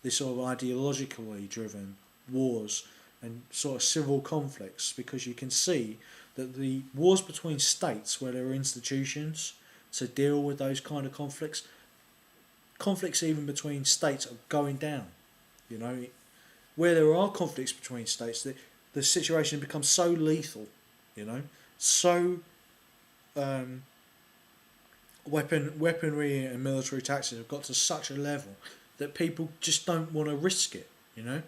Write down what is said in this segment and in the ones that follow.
this sort of ideologically driven wars and sort of civil conflicts, because you can see that the wars between states where there are institutions to deal with those kind of conflicts even between states are going down. You know, where there are conflicts between states, the situation becomes so lethal, you know, so weaponry and military tactics have got to such a level that people just don't want to risk it, you know.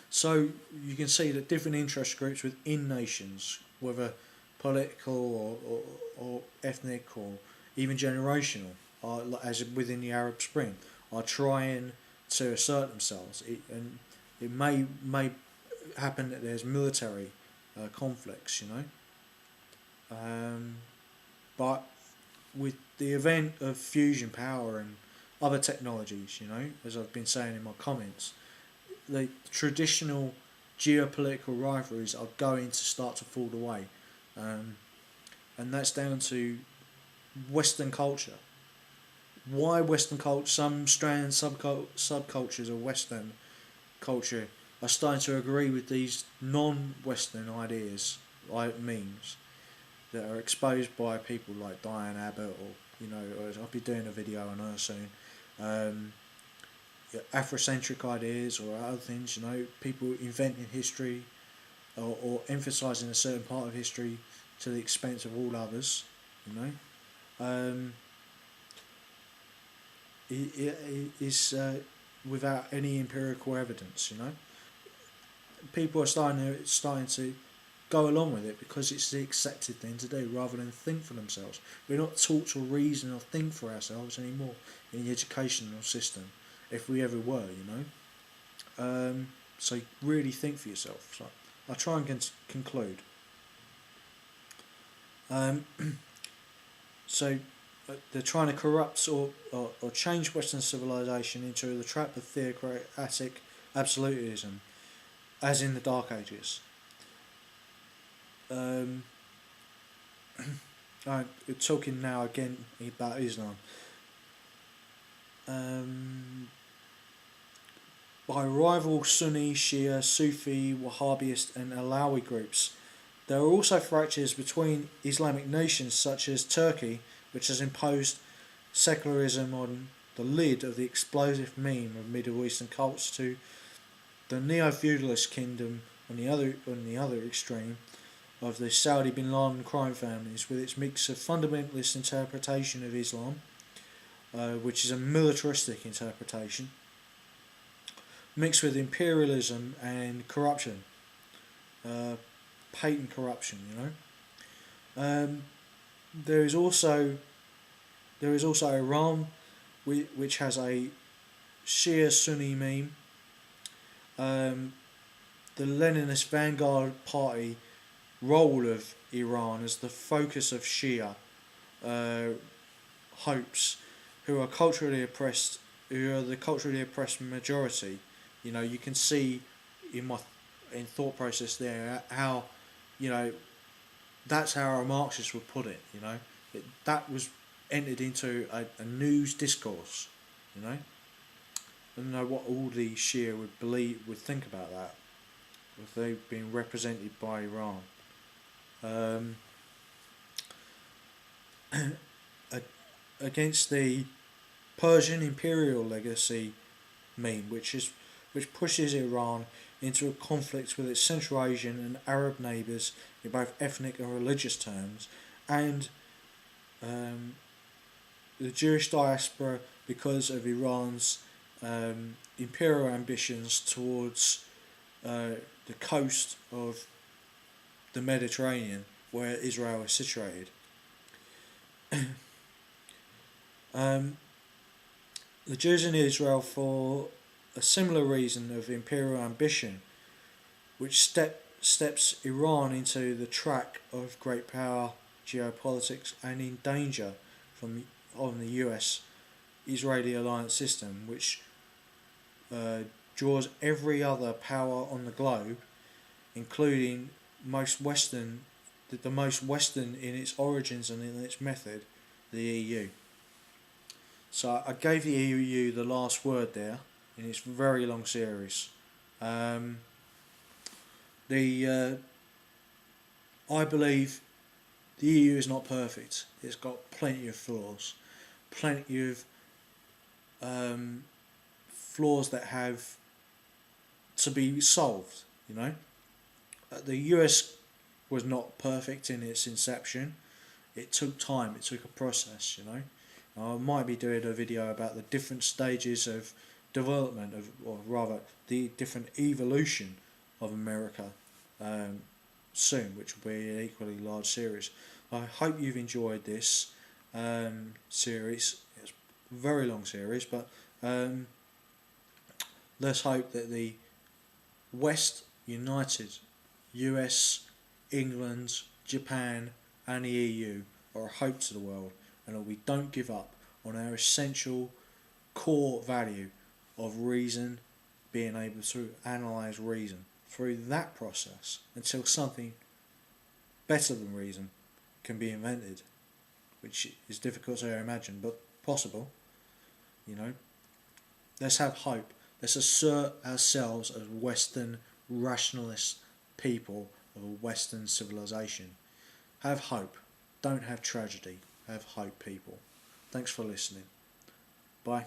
So you can see that different interest groups within nations, whether political or ethnic or even generational, as within the Arab Spring, are trying to assert themselves. And it may happen that there's military conflicts, you know. But with the event of fusion power and other technologies, you know, as I've been saying in my comments, the traditional geopolitical rivalries are going to start to fall away, and that's down to Western culture. Why Western culture? Some strands, subcultures of Western culture are starting to agree with these non-Western ideas, like memes, that are exposed by people like Diane Abbott, or you know, I'll be doing a video on her soon. Afrocentric ideas or other things, you know, people inventing history or emphasising a certain part of history to the expense of all others, you know. It is without any empirical evidence, you know. People are starting to go along with it because it's the accepted thing to do rather than think for themselves. We're not taught to reason or think for ourselves anymore in the educational system, if we ever were, you know. So really think for yourself. So I'll try and conclude. So they're trying to corrupt or change Western civilization into the trap of theocratic absolutism, as in the Dark Ages. I'm talking now again about Islam. By rival Sunni, Shia, Sufi, Wahhabist and Alawi groups. There are also fractures between Islamic nations such as Turkey, which has imposed secularism on the lid of the explosive meme of Middle Eastern cults, to the neo-feudalist kingdom on the other extreme of the Saudi bin Laden crime families, with its mix of fundamentalist interpretation of Islam, which is a militaristic interpretation, mixed with imperialism and corruption, patent corruption, you know. There is also Iran, which has a Shia Sunni meme. The Leninist Vanguard Party role of Iran as the focus of Shia hopes, who are the culturally oppressed majority. You know, you can see in thought process there how, you know, that's how a Marxist would put it. You know, that was entered into a news discourse. You know, I don't know what all the Shia would think about that if they've been represented by Iran. Against the Persian imperial legacy meme, which pushes Iran into a conflict with its Central Asian and Arab neighbours in both ethnic and religious terms, and the Jewish diaspora because of Iran's imperial ambitions towards the coast of the Mediterranean, where Israel is situated. The Jews in Israel, for a similar reason of imperial ambition, which steps Iran into the track of great power geopolitics and in danger on the US-Israeli alliance system, which draws every other power on the globe, including the most Western in its origins and in its method, the EU. So I gave the EU the last word there. in its very long series. I believe the EU is not perfect. It's got plenty of flaws, plenty of flaws that have to be solved. You know, the US was not perfect in its inception. It took time. It took a process. You know, I might be doing a video about the different stages of development of, or rather, the different evolution of America soon, which will be an equally large series. I hope you've enjoyed this series. It's a very long series, but let's hope that the West united, US, England, Japan and the EU are a hope to the world, and that we don't give up on our essential core value of reason, being able to analyse reason through that process until something better than reason can be invented, which is difficult to imagine but possible. You know, let's have hope. Let's assert ourselves as Western rationalist people of a Western civilization. Have hope. Don't have tragedy. Have hope, people. Thanks for listening. Bye.